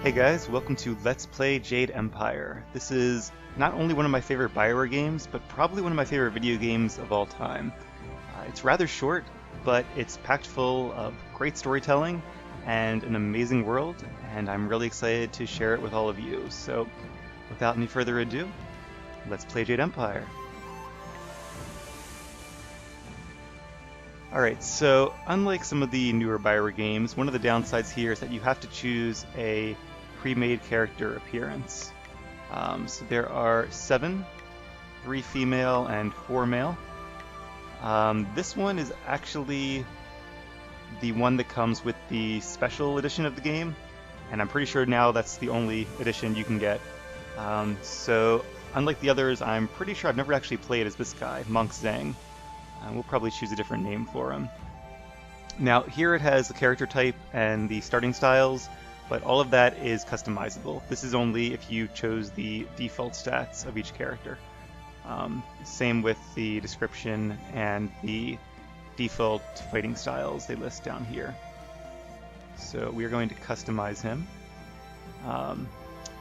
Hey guys, welcome to Let's Play Jade Empire. This is not only one of my favorite Bioware games, but probably one of my favorite video games of all time. It's rather short, but it's packed full of great storytelling and an amazing world, and I'm really excited to share it with all of you. So, without any further ado, let's play Jade Empire. Alright, so unlike some of the newer Bioware games, one of the downsides here is that you have to choose a pre-made character appearance. So there are 7, 3 female and 4 male. This one is actually the one that comes with the special edition of the game, and I'm pretty sure now that's the only edition you can get. So unlike the others, I'm pretty sure I've never actually played as this guy, Monk Zhang. We'll probably choose a different name for him. Now here it has the character type and the starting styles, but all of that is customizable. This is only if you chose the default stats of each character. Same with the description and the default fighting styles they list down here. So we are going to customize him.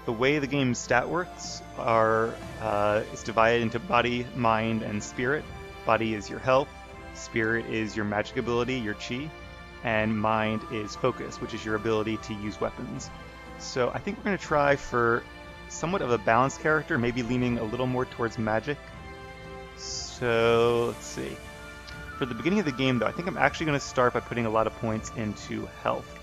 The way the game's stat works is divided into body, mind, and spirit. Body is your health, spirit is your magic ability, your chi, and mind is focus, which is your ability to use weapons. So I think we're going to try for somewhat of a balanced character, maybe leaning a little more towards magic. So let's see. For the beginning of the game though, I think I'm actually going to start by putting a lot of points into health.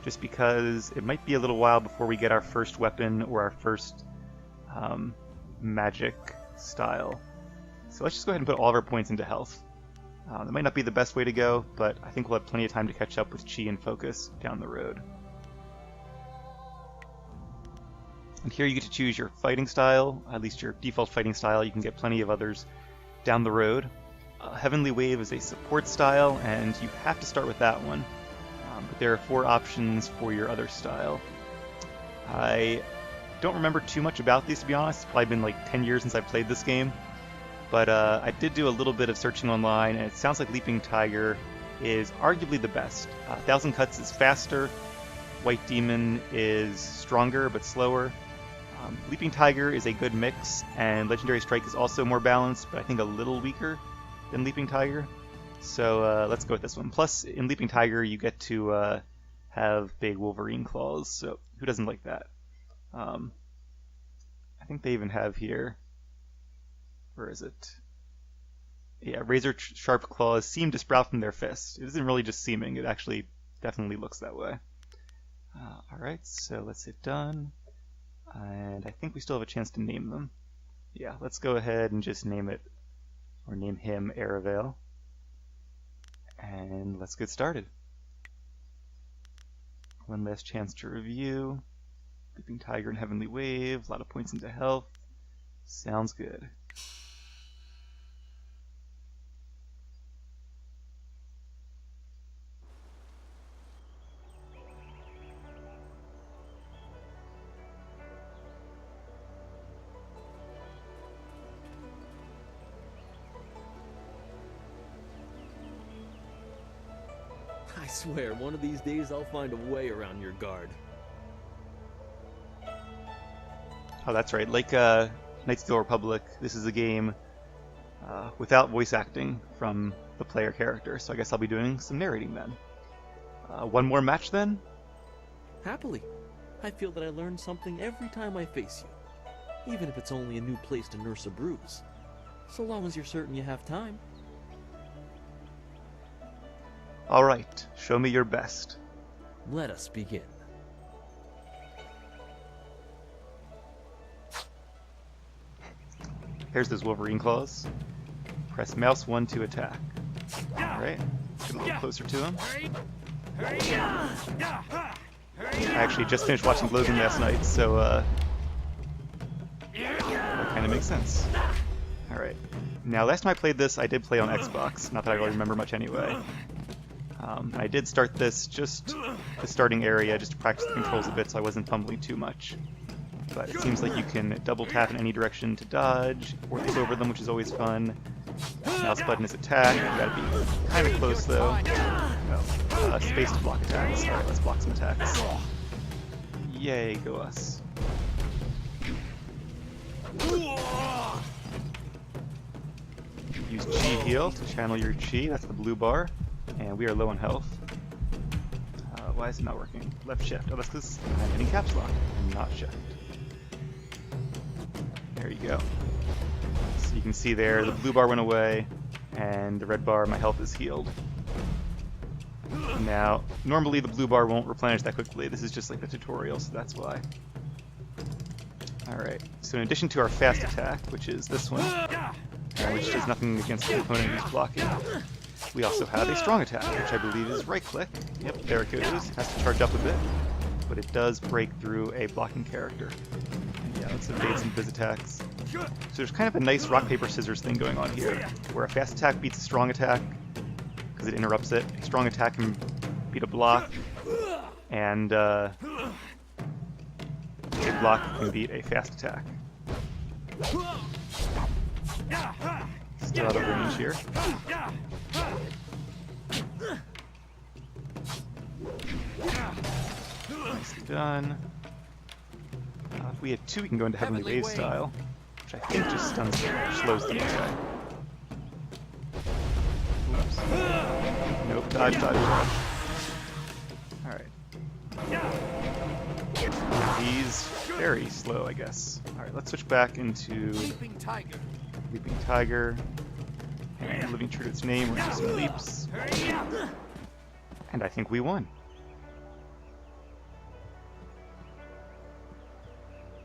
Just because it might be a little while before we get our first weapon or our first magic style. So let's just go ahead and put all of our points into health. That might not be the best way to go, but I think we'll have plenty of time to catch up with chi and focus down the road. And here you get to choose your fighting style, at least your default fighting style. You can get plenty of others down the road. Heavenly Wave is a support style, and you have to start with that one. But there are 4 options for your other style. I don't remember too much about these, to be honest. It's probably been like 10 years since I played this game. But I did do a little bit of searching online, and it sounds like Leaping Tiger is arguably the best. 1000 Cuts is faster, White Demon is stronger but slower. Leaping Tiger is a good mix, and Legendary Strike is also more balanced, but I think a little weaker than Leaping Tiger. So let's go with this one. Plus, in Leaping Tiger, you get to have big Wolverine claws, so who doesn't like that? I think they even have here... Where is it? Yeah, razor sharp claws seem to sprout from their fists. It isn't really just seeming, it actually definitely looks that way. Alright, so let's hit done. And I think we still have a chance to name them. Yeah, let's go ahead and just name it, or name him Aravale. And let's get started. One last chance to review. Leaping Tiger and Heavenly Wave, a lot of points into health. Sounds good. I swear, one of these days I'll find a way around your guard. Oh, that's right. Like Knights of the Republic, this is a game without voice acting from the player character, so I guess I'll be doing some narrating then. One more match then? Happily. I feel that I learn something every time I face you, even if it's only a new place to nurse a bruise. So long as you're certain you have time. Alright, show me your best. Let us begin. Here's those Wolverine claws. Press mouse 1 to attack. Alright, get a little closer to him. I actually just finished watching Logan last night, so that kind of makes sense. Alright, now last time I played this, I did play on Xbox, not that I really remember much anyway. I did start this, just the starting area, just to practice the controls a bit so I wasn't fumbling too much. But it seems like you can double tap in any direction to dodge, or leap over them, which is always fun. Mouse button is attack, you gotta be kind of close though. No. Space to block attacks. Alright, let's block some attacks. Yay, go us. Use Chi heal to channel your Chi, that's the blue bar. And we are low on health. Why is it not working? Left shift. Oh, that's because I'm hitting caps lock and not shift. There you go. So you can see there, the blue bar went away, and the red bar, my health is healed. Now, normally the blue bar won't replenish that quickly. This is just like the tutorial, so that's why. Alright, so in addition to our fast attack, which is this one, which does nothing against the opponent who's blocking, we also have a strong attack, which I believe is right-click. Yep, there it goes. Has to charge up a bit, but it does break through a blocking character. And yeah, let's evade some biz attacks. So there's kind of a nice rock, paper, scissors thing going on here, where a fast attack beats a strong attack, because it interrupts it. A strong attack can beat a block, and a block can beat a fast attack. Still out of range here. Nicely done. If we had two, we can go into Heavenly Wave style, which I think just stuns or slows the guy. Oops. Nope, dodge, dodge, dodge. Alright. He's very slow, I guess. Alright, let's switch back into Leaping Tiger. And living true to its name, we're just some leaps. And I think we won.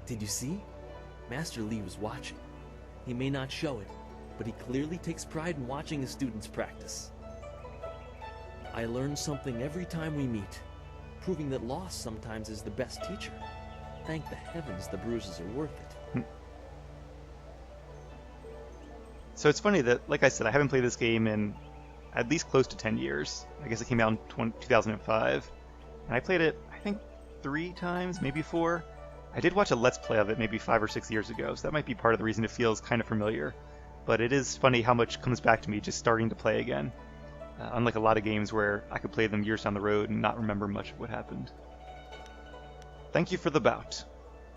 Did you see? Master Li was watching. He may not show it, but he clearly takes pride in watching his students practice. I learn something every time we meet, proving that loss sometimes is the best teacher. Thank the heavens the bruises are worth it. So it's funny that, like I said, I haven't played this game in at least close to 10 years. I guess it came out in 2005. And I played it, I think, 3 times, maybe 4. I did watch a Let's Play of it maybe 5 or 6 years ago, so that might be part of the reason it feels kind of familiar. But it is funny how much comes back to me just starting to play again. Unlike a lot of games where I could play them years down the road and not remember much of what happened. Thank you for the bout.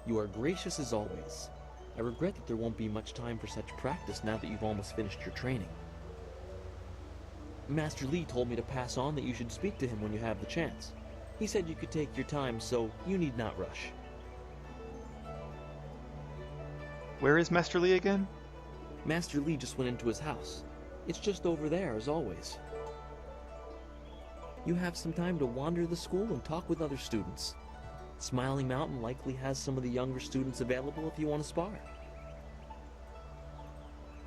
You are gracious as always. I regret that there won't be much time for such practice now that you've almost finished your training. Master Li told me to pass on that you should speak to him when you have the chance. He said you could take your time, so you need not rush. Where is Master Li again? Master Li just went into his house. It's just over there, as always. You have some time to wander the school and talk with other students. Smiling Mountain likely has some of the younger students available if you want to spar.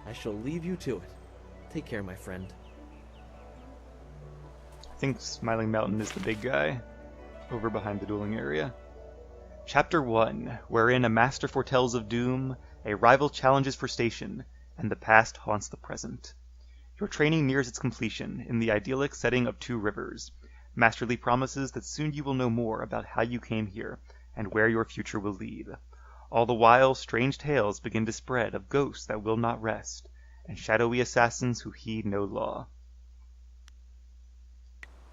I shall leave you to it. Take care, my friend. I think Smiling Mountain is the big guy, over behind the dueling area. Chapter 1, wherein a master foretells of doom, a rival challenges for station, and the past haunts the present. Your training nears its completion in the idyllic setting of 2 rivers. Master Li promises that soon you will know more about how you came here, and where your future will lead. All the while, strange tales begin to spread of ghosts that will not rest, and shadowy assassins who heed no law.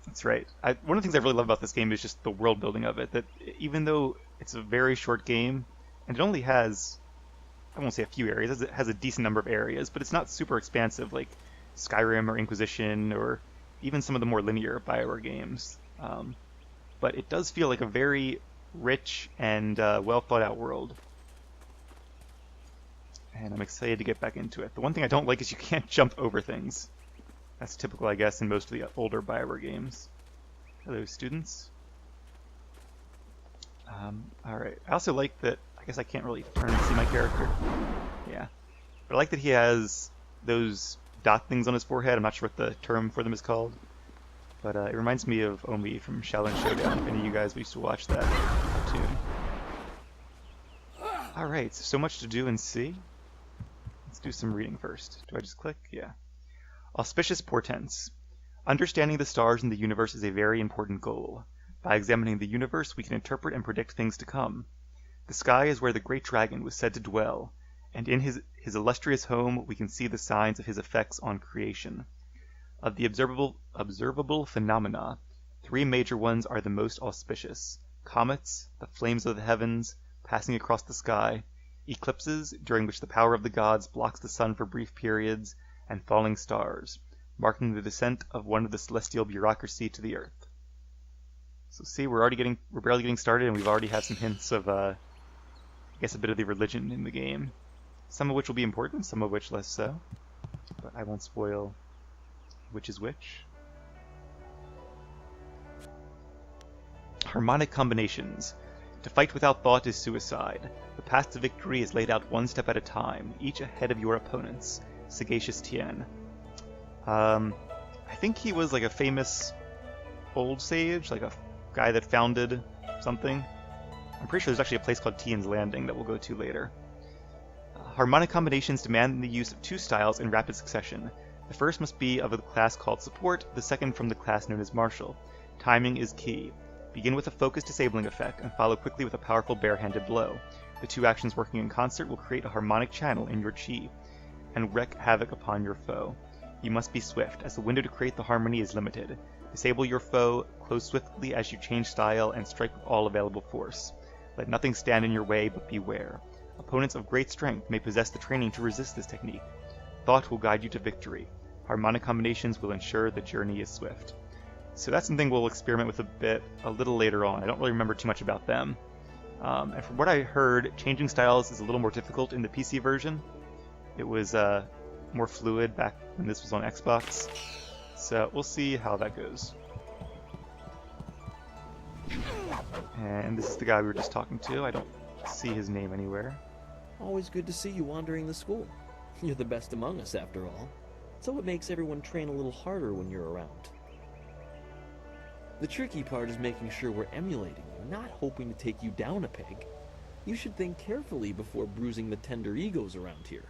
That's right. One of the things I really love about this game is just the world building of it, that even though it's a very short game, and it only has, I won't say a few areas, it has a decent number of areas, but it's not super expansive like Skyrim or Inquisition or even some of the more linear Bioware games. But it does feel like a very rich and well thought out world. And I'm excited to get back into it. The one thing I don't like is you can't jump over things. That's typical, I guess, in most of the older Bioware games. Hello, students. Alright, I also like that, I guess I can't really turn and see my character. Yeah. But I like that he has those dot things on his forehead. I'm not sure what the term for them is called. But it reminds me of Omi from Shaolin Showdown, if any of you guys used to watch that cartoon. Alright, so much to do and see. Let's do some reading first. Do I just click? Yeah. Auspicious portents. Understanding the stars in the universe is a very important goal. By examining the universe, we can interpret and predict things to come. The sky is where the great dragon was said to dwell, and in his illustrious home we can see the signs of his effects on creation. Of the observable phenomena, 3 major ones are the most auspicious: comets, the flames of the heavens, passing across the sky, eclipses, during which the power of the gods blocks the sun for brief periods, and falling stars, marking the descent of one of the celestial bureaucracy to the earth. So see, we're barely getting started, and we've already had some hints of, I guess, a bit of the religion in the game. Some of which will be important, some of which less so. But I won't spoil which is which. Harmonic combinations. To fight without thought is suicide. The path to victory is laid out one step at a time, each ahead of your opponents. Sagacious Tien. I think he was like a famous old sage, like a guy that founded something. I'm pretty sure there's actually a place called Tien's Landing that we'll go to later. Harmonic combinations demand the use of two styles in rapid succession. The first must be of a class called Support, the second from the class known as Martial. Timing is key. Begin with a focus disabling effect and follow quickly with a powerful barehanded blow. The two actions working in concert will create a harmonic channel in your chi and wreak havoc upon your foe. You must be swift, as the window to create the harmony is limited. Disable your foe, close swiftly as you change style, and strike with all available force. Let nothing stand in your way, but beware. Opponents of great strength may possess the training to resist this technique. Thought will guide you to victory. Harmonic combinations will ensure the journey is swift. So that's something we'll experiment with a little later on. I don't really remember too much about them. And from what I heard, changing styles is a little more difficult in the PC version. It was more fluid back when this was on Xbox. So we'll see how that goes. And this is the guy we were just talking to. I don't see his name anywhere. Always good to see you wandering the school. You're the best among us, after all. So it makes everyone train a little harder when you're around. The tricky part is making sure we're emulating you, not hoping to take you down a peg. You should think carefully before bruising the tender egos around here.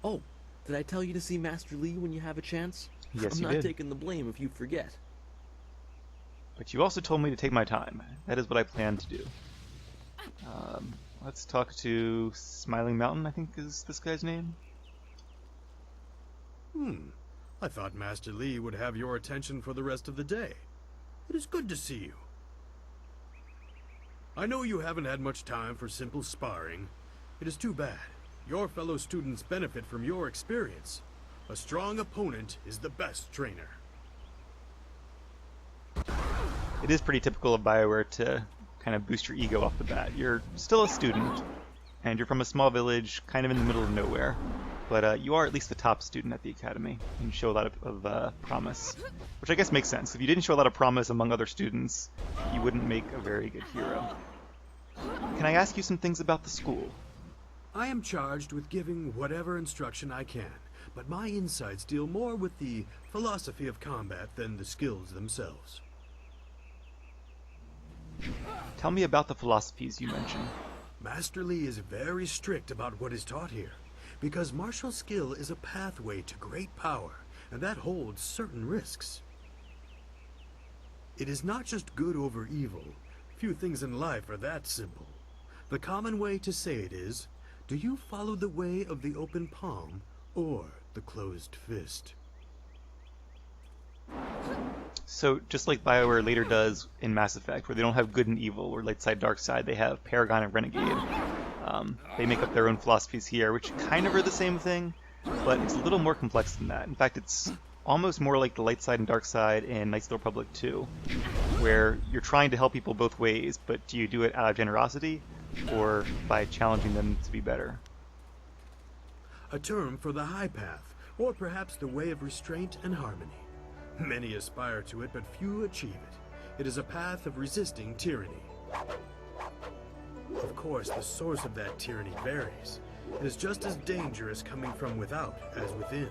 Oh, did I tell you to see Master Li when you have a chance? Yes, I'm you not did. taking the blame if you forget. But you also told me to take my time. That is what I plan to do. Let's talk to Smiling Mountain, I think is this guy's name. I thought Master Li would have your attention for the rest of the day. It is good to see you. I know you haven't had much time for simple sparring. It is too bad. Your fellow students benefit from your experience. A strong opponent is the best trainer. It is pretty typical of Bioware to kind of boost your ego off the bat. You're still a student, and you're from a small village kind of in the middle of nowhere. But you are at least the top student at the academy, and you show a lot of promise. Which I guess makes sense. If you didn't show a lot of promise among other students, you wouldn't make a very good hero. Can I ask you some things about the school? I am charged with giving whatever instruction I can, but my insights deal more with the philosophy of combat than the skills themselves. Tell me about the philosophies you mentioned. Master Li is very strict about what is taught here, because martial skill is a pathway to great power, and that holds certain risks. It is not just good over evil. Few things in life are that simple. The common way to say it is, do you follow the way of the open palm or the closed fist? So, just like Bioware later does in Mass Effect, where they don't have good and evil, or light side, dark side, they have Paragon and Renegade. They make up their own philosophies here, which kind of are the same thing, but it's a little more complex than that. In fact, it's almost more like the light side and dark side in Knights of the Republic 2, where you're trying to help people both ways, but do you do it out of generosity, or by challenging them to be better? A term for the high path, or perhaps the way of restraint and harmony. Many aspire to it, but few achieve it. It is a path of resisting tyranny. Of course, the source of that tyranny varies. It is just as dangerous coming from without as within.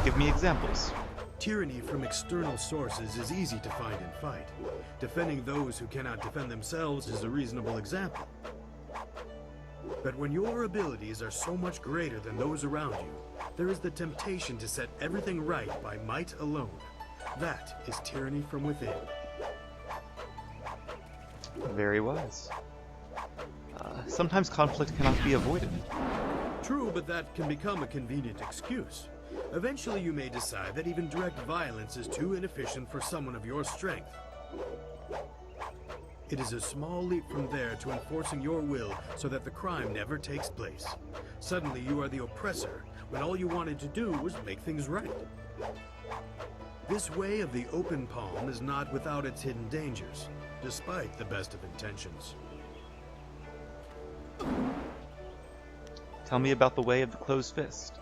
Give me examples. Tyranny from external sources is easy to find and fight. Defending those who cannot defend themselves is a reasonable example. But when your abilities are so much greater than those around you, there is the temptation to set everything right by might alone. That is tyranny from within. Very wise. Sometimes conflict cannot be avoided. True, but that can become a convenient excuse. Eventually you may decide that even direct violence is too inefficient for someone of your strength. It is a small leap from there to enforcing your will so that the crime never takes place. Suddenly you are the oppressor, when all you wanted to do was make things right. This way of the open palm is not without its hidden dangers, despite the best of intentions. Tell me about the way of the closed fist.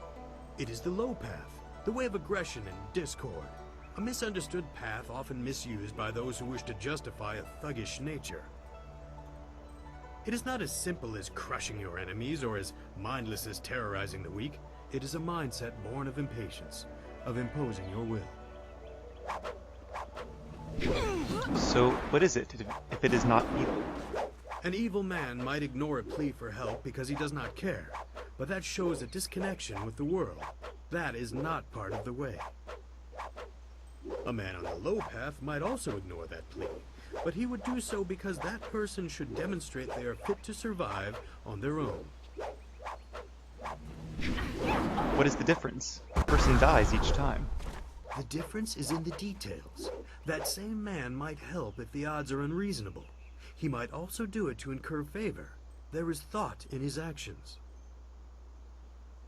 It is the low path, the way of aggression and discord. A misunderstood path often misused by those who wish to justify a thuggish nature. It is not as simple as crushing your enemies or as mindless as terrorizing the weak. It is a mindset born of impatience, of imposing your will. So, what is it, if it is not evil? An evil man might ignore a plea for help because he does not care, but that shows a disconnection with the world. That is not part of the way. A man on the low path might also ignore that plea, but he would do so because that person should demonstrate they are fit to survive on their own. What is the difference? The person dies each time. The difference is in the details. That same man might help if the odds are unreasonable. He might also do it to incur favor. There is thought in his actions.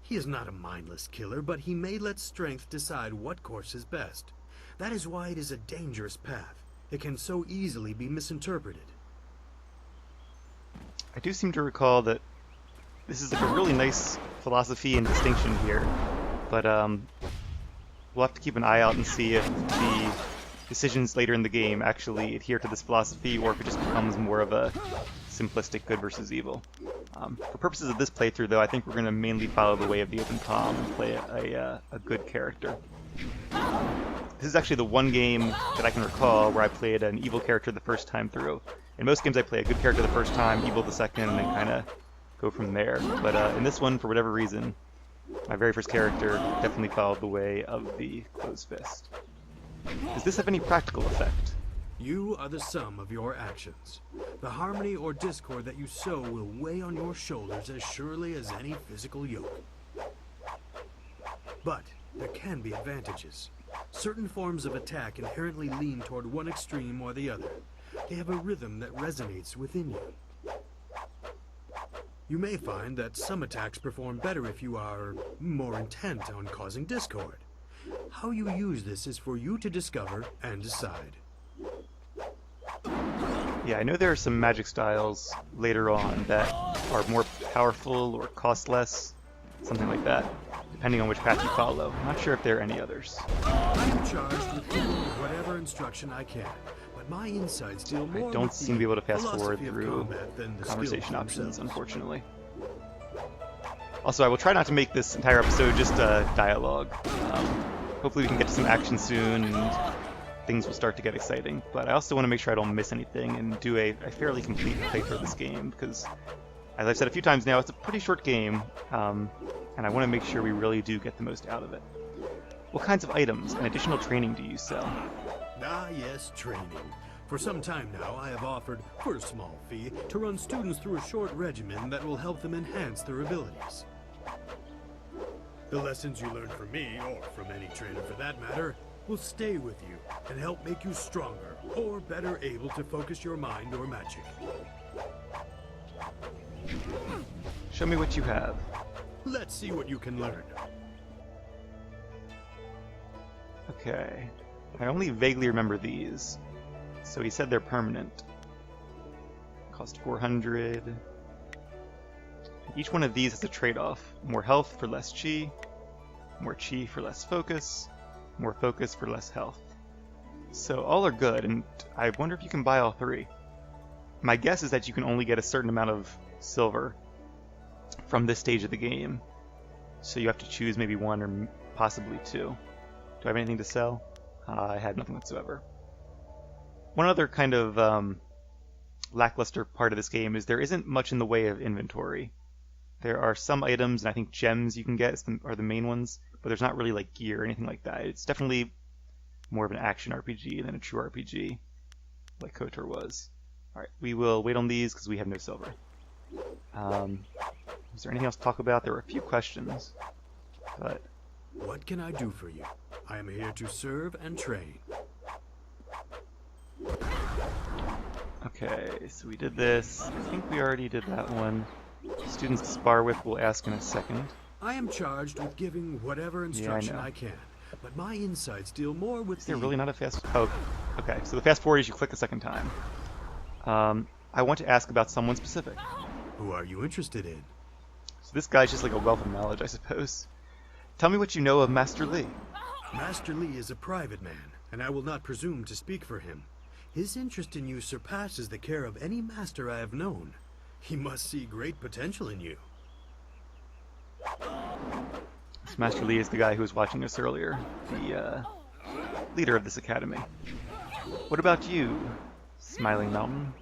He is not a mindless killer, but he may let strength decide what course is best. That is why it is a dangerous path. It can so easily be misinterpreted. I do seem to recall that this is like a really nice philosophy and distinction here, but we'll have to keep an eye out and see if the decisions later in the game actually adhere to this philosophy, or if it just becomes more of a simplistic good versus evil. For purposes of this playthrough, though, I think we're going to mainly follow the way of the open palm and play a good character. This is actually the one game that I can recall where I played an evil character the first time through. In most games I play a good character the first time, evil the second, and then kind of go from there. But in this one, for whatever reason, my very first character definitely followed the way of the closed fist. Does this have any practical effect? You are the sum of your actions. The harmony or discord that you sow will weigh on your shoulders as surely as any physical yoke. But there can be advantages. Certain forms of attack inherently lean toward one extreme or the other. They have a rhythm that resonates within you. You may find that some attacks perform better if you are more intent on causing discord. How you use this is for you to discover and decide. Yeah, I know there are some magic styles later on that are more powerful or cost less, something like that, depending on which path you follow. I'm not sure if there are any others. I am charged with giving you whatever instruction I can, but my insights deal more I don't with seem to be able to fast philosophy forward of through combat than the conversation skills options, themselves. unfortunately. Also, I will try not to make this entire episode just a dialogue. Hopefully we can get to some action soon and things will start to get exciting. But I also want to make sure I don't miss anything and do a fairly complete playthrough of this game, because, as I've said a few times now, it's a pretty short game, and I want to make sure we really do get the most out of it. What kinds of items and additional training do you sell? Ah, yes, training. For some time now, I have offered, for a small fee, to run students through a short regimen that will help them enhance their abilities. The lessons you learn from me, or from any trainer for that matter, will stay with you and help make you stronger, or better able to focus your mind or magic. Show me what you have. Let's see what you can learn. Okay. I only vaguely remember these. So he said they're permanent. Cost 400. Each one of these has a trade-off. More health for less chi, more chi for less focus, more focus for less health. So all are good, and I wonder if you can buy all three. My guess is that you can only get a certain amount of silver from this stage of the game. So you have to choose maybe one or possibly two. Do I have anything to sell? I had nothing whatsoever. One other kind of lackluster part of this game is there isn't much in the way of inventory. There are some items, and I think gems you can get are the main ones, but there's not really like gear or anything like that. It's definitely more of an action RPG than a true RPG, like KOTOR was. Alright, we will wait on these because we have no silver. Is there anything else to talk about? There were a few questions, but What can I do for you? I am here to serve and train. Okay, so we did this. I think we already did that one. Students to spar with we'll ask in a second. I am charged with giving whatever instruction I can, but my insights deal more with Is there really not a fast... Oh, okay. So the fast forward is you click a second time. I want to ask about someone specific. Who are you interested in? So this guy's just like a wealth of knowledge, I suppose. Tell me what you know of Master Li. Master Li is a private man, and I will not presume to speak for him. His interest in you surpasses the care of any master I have known. He must see great potential in you. This Master Li is the guy who was watching us earlier, the leader of this academy. What about you, Smiling Mountain?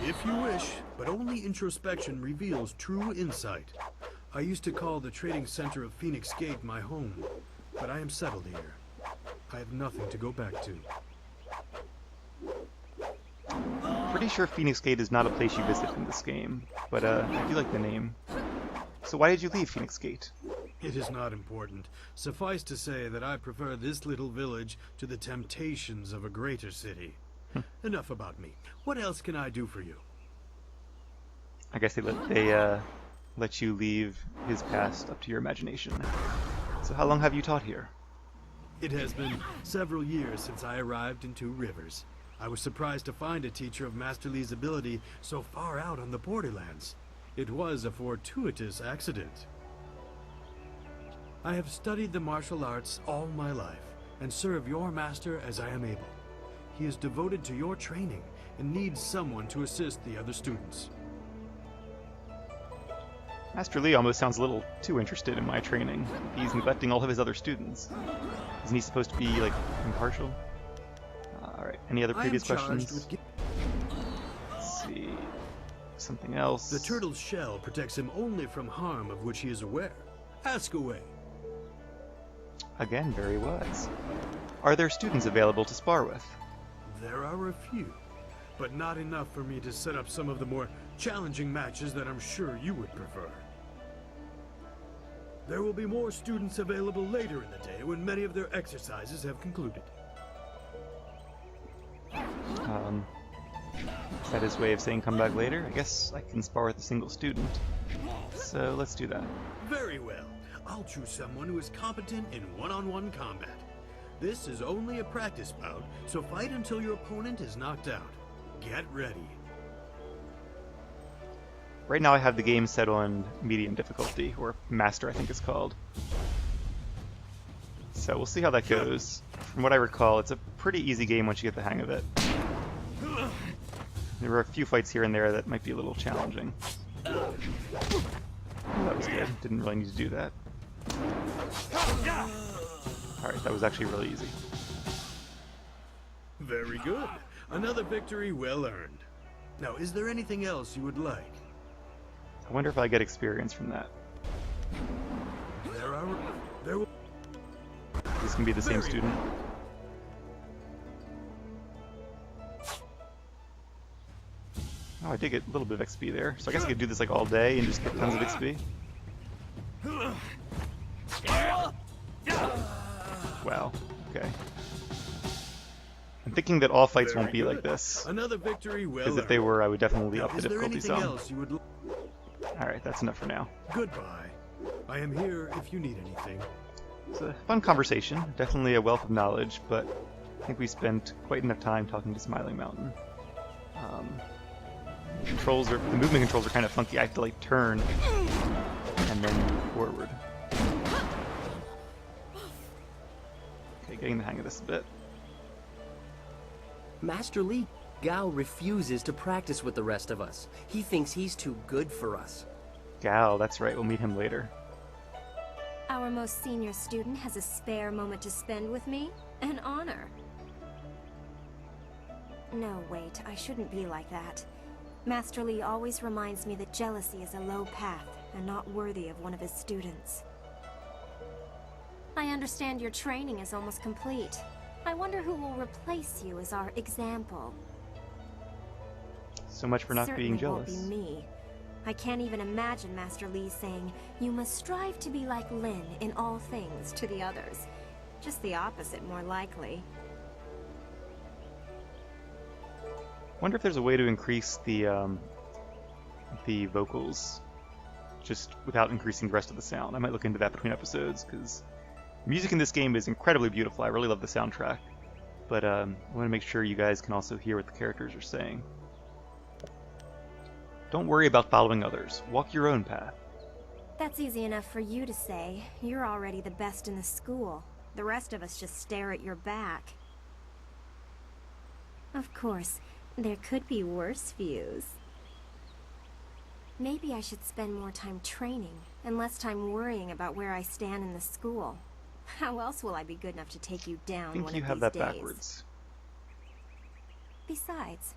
If you wish, but only introspection reveals true insight. I used to call the trading center of Phoenix Gate my home, but I am settled here. I have nothing to go back to. Pretty sure Phoenix Gate is not a place you visit in this game, but I do like the name. So why did you leave Phoenix Gate? It is not important. Suffice to say that I prefer this little village to the temptations of a greater city. Enough about me. What else can I do for you? I guess they let you leave his past up to your imagination. So how long have you taught here? It has been several years since I arrived in Two Rivers. I was surprised to find a teacher of Master Li's ability so far out on the borderlands. It was a fortuitous accident. I have studied the martial arts all my life, and serve your master as I am able. He is devoted to your training, and needs someone to assist the other students. Master Li almost sounds a little too interested in my training. He's neglecting all of his other students. Isn't he supposed to be, like, impartial? Alright, any other previous questions? Let's see. Something else. The turtle's shell protects him only from harm of which he is aware. Ask away. Again, very wise. Are there students available to spar with? There are a few, but not enough for me to set up some of the more challenging matches that I'm sure you would prefer. There will be more students available later in the day when many of their exercises have concluded. Is that his way of saying come back later? I guess I can spar with a single student. So let's do that. Very well. I'll choose someone who is competent in one-on-one combat. This is only a practice bout, so fight until your opponent is knocked out. Get ready. Right now I have the game set on medium difficulty, or master I think it's called. So we'll see how that goes. From what I recall, it's a pretty easy game once you get the hang of it. There were a few fights here and there that might be a little challenging. Oh, that was good. Didn't really need to do that. Alright, that was actually really easy. Very good. Another victory well earned. Now, is there anything else you would like? I wonder if I get experience from that. There will... This can be the same student. Oh, I did get a little bit of XP there. So I guess I could do this like all day and just get tons of XP. Wow. Okay. I'm thinking that all fights won't be like this. Another victory well Because if they were, I would definitely up the is there difficulty anything some. else you would Alright, that's enough for now. Goodbye. I am here if you need anything. It's a fun conversation. Definitely a wealth of knowledge, but I think we spent quite enough time talking to Smiling Mountain. The movement controls are kind of funky. I have to like turn and then move forward. Okay, getting the hang of this a bit. Master Li, Gao refuses to practice with the rest of us. He thinks he's too good for us. Gal, that's right. We'll meet him later. Our most senior student has a spare moment to spend with me? An honor. No, wait. I shouldn't be like that. Master Li always reminds me that jealousy is a low path and not worthy of one of his students. I understand your training is almost complete. I wonder who will replace you as our example. So much for not being Certainly jealous. won't be me. I can't even imagine Master Li saying, "You must strive to be like Lin in all things" to the others. Just the opposite, more likely. Wonder if there's a way to increase the vocals just without increasing the rest of the sound. I might look into that between episodes, because music in this game is incredibly beautiful. I really love the soundtrack. But I want to make sure you guys can also hear what the characters are saying. Don't worry about following others. Walk your own path. That's easy enough for you to say. You're already the best in the school. The rest of us just stare at your back. Of course, there could be worse views. Maybe I should spend more time training, and less time worrying about where I stand in the school. How else will I be good enough to take you down I think one you of have these that days? backwards. Besides,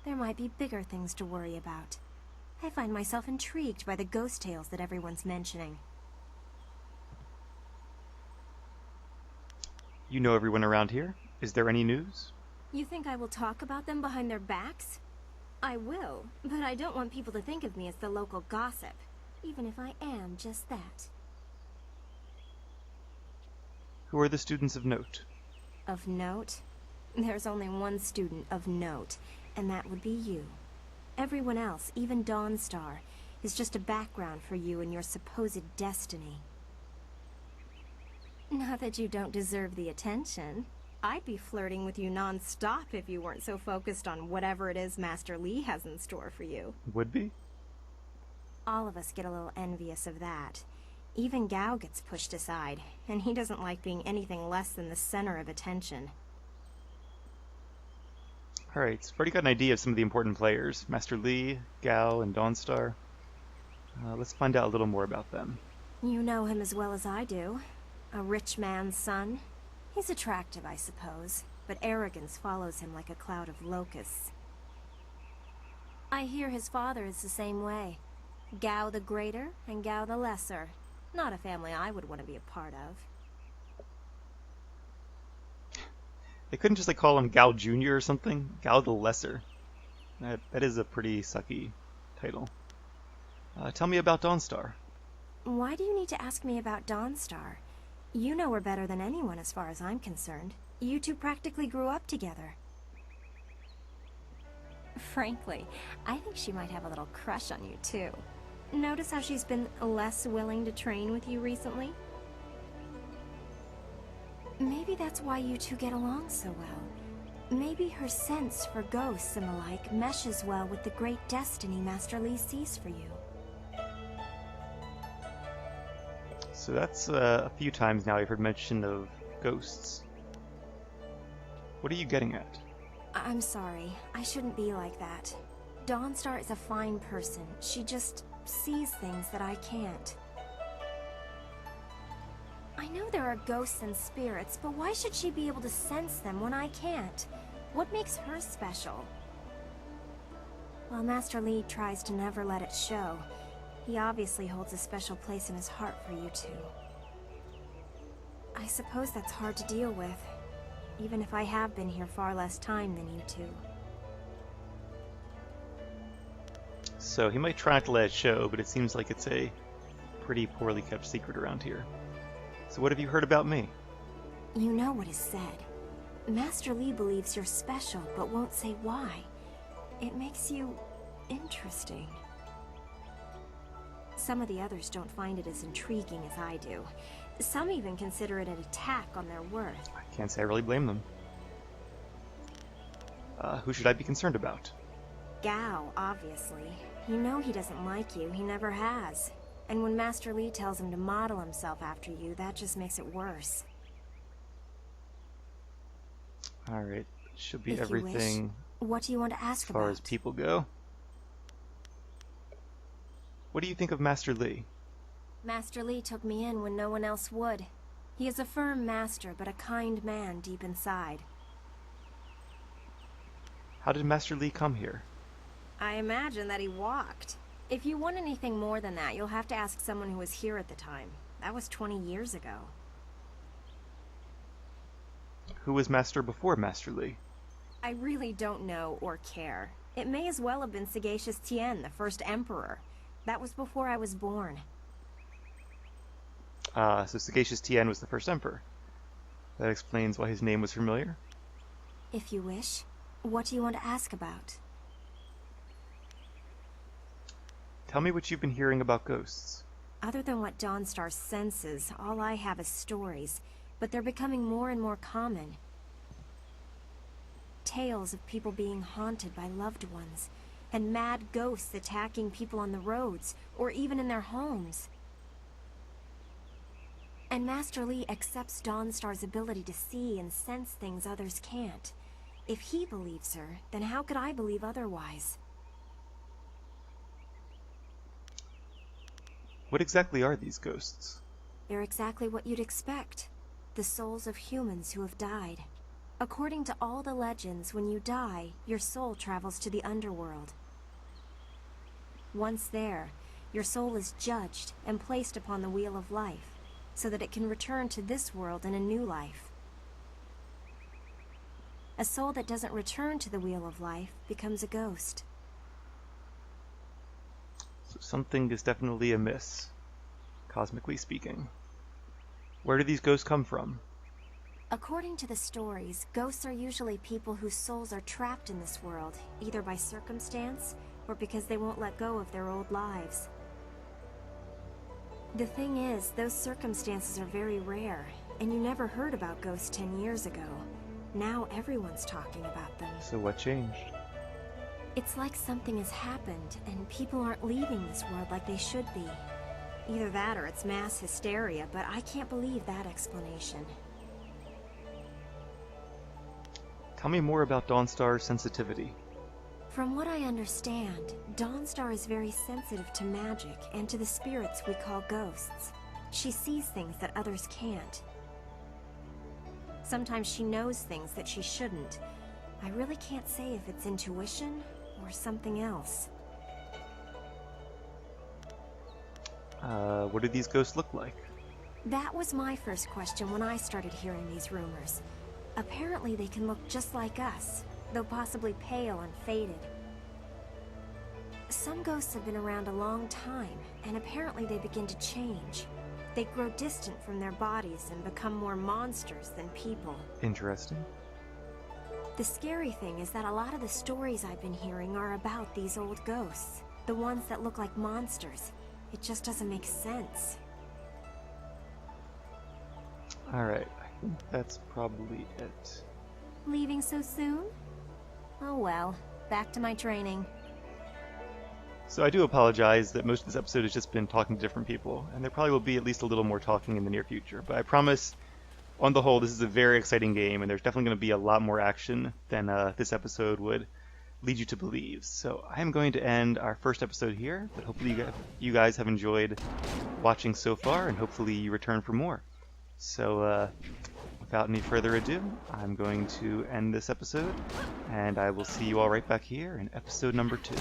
there might be bigger things to worry about. I find myself intrigued by the ghost tales that everyone's mentioning. You know everyone around here? Is there any news? You think I will talk about them behind their backs? I will, but I don't want people to think of me as the local gossip, even if I am just that. Who are the students of note? Of note? There's only one student of note, and that would be you. Everyone else, even Dawnstar, is just a background for you and your supposed destiny. Not that you don't deserve the attention. I'd be flirting with you non-stop if you weren't so focused on whatever it is Master Li has in store for you. Would be? All of us get a little envious of that. Even Gao gets pushed aside, and he doesn't like being anything less than the center of attention. Alright, so we've already got an idea of some of the important players. Master Li, Gao, and Dawnstar. Let's find out a little more about them. You know him as well as I do. A rich man's son. He's attractive, I suppose, but arrogance follows him like a cloud of locusts. I hear his father is the same way. Gao the Greater and Gao the Lesser. Not a family I would want to be a part of. They couldn't just call him Gao Jr. or something? Gao the Lesser. That is a pretty sucky title. Tell me about Dawnstar. Why do you need to ask me about Dawnstar? You know her better than anyone as far as I'm concerned. You two practically grew up together. Frankly, I think she might have a little crush on you too. Notice how she's been less willing to train with you recently? Maybe that's why you two get along so well. Maybe her sense for ghosts and the like meshes well with the great destiny Master Li sees for you. So that's a few times now I've heard mention of ghosts. What are you getting at? I'm sorry. I shouldn't be like that. Dawnstar is a fine person. She just sees things that I can't. I know there are ghosts and spirits, but why should she be able to sense them when I can't? What makes her special? While Master Li tries to never let it show, he obviously holds a special place in his heart for you two. I suppose that's hard to deal with, even if I have been here far less time than you two. So he might try not to let it show, but it seems like it's a pretty poorly kept secret around here. So what have you heard about me? You know what is said. Master Li believes you're special, but won't say why. It makes you interesting. Some of the others don't find it as intriguing as I do. Some even consider it an attack on their worth. I can't say I really blame them. Who should I be concerned about? Gao, obviously. You know he doesn't like you, he never has. And when Master Li tells him to model himself after you, that just makes it worse. Alright, should be If you everything wish. What do you want to ask as far about? as people go. What do you think of Master Li? Master Li took me in when no one else would. He is a firm master, but a kind man deep inside. How did Master Li come here? I imagine that he walked. If you want anything more than that, you'll have to ask someone who was here at the time. That was 20 years ago. Who was Master before Master Li? I really don't know or care. It may as well have been Sagacious Tien, the first emperor. That was before I was born. So Sagacious Tien was the first emperor. That explains why his name was familiar. If you wish. What do you want to ask about? Tell me what you've been hearing about ghosts. Other than what Dawnstar senses, all I have is stories, but they're becoming more and more common. Tales of people being haunted by loved ones, and mad ghosts attacking people on the roads, or even in their homes. And Master Li accepts Dawnstar's ability to see and sense things others can't. If he believes her, then how could I believe otherwise? What exactly are these ghosts? They're exactly what you'd expect. The souls of humans who have died. According to all the legends, when you die, your soul travels to the underworld. Once there, your soul is judged and placed upon the wheel of life, so that it can return to this world in a new life. A soul that doesn't return to the wheel of life becomes a ghost. So something is definitely amiss, cosmically speaking. Where do these ghosts come from? According to the stories, ghosts are usually people whose souls are trapped in this world, either by circumstance or because they won't let go of their old lives. The thing is, those circumstances are very rare, and you never heard about ghosts 10 years ago. Now everyone's talking about them. So what changed? It's like something has happened, and people aren't leaving this world like they should be. Either that or it's mass hysteria, but I can't believe that explanation. Tell me more about Dawnstar's sensitivity. From what I understand, Dawnstar is very sensitive to magic and to the spirits we call ghosts. She sees things that others can't. Sometimes she knows things that she shouldn't. I really can't say if it's intuition or something else. What do these ghosts look like? That was my first question when I started hearing these rumors. Apparently they can look just like us, though possibly pale and faded. Some ghosts have been around a long time, and apparently they begin to change. They grow distant from their bodies and become more monsters than people. Interesting. The scary thing is that a lot of the stories I've been hearing are about these old ghosts, the ones that look like monsters. It just doesn't make sense. Alright, I think that's probably it. Leaving so soon? Oh well, back to my training. So I do apologize that most of this episode has just been talking to different people, and there probably will be at least a little more talking in the near future, but I promise, on the whole, this is a very exciting game, and there's definitely going to be a lot more action than this episode would lead you to believe. So I am going to end our first episode here, but hopefully you guys have enjoyed watching so far, and hopefully you return for more. So without any further ado, I'm going to end this episode, and I will see you all right back here in episode number 2.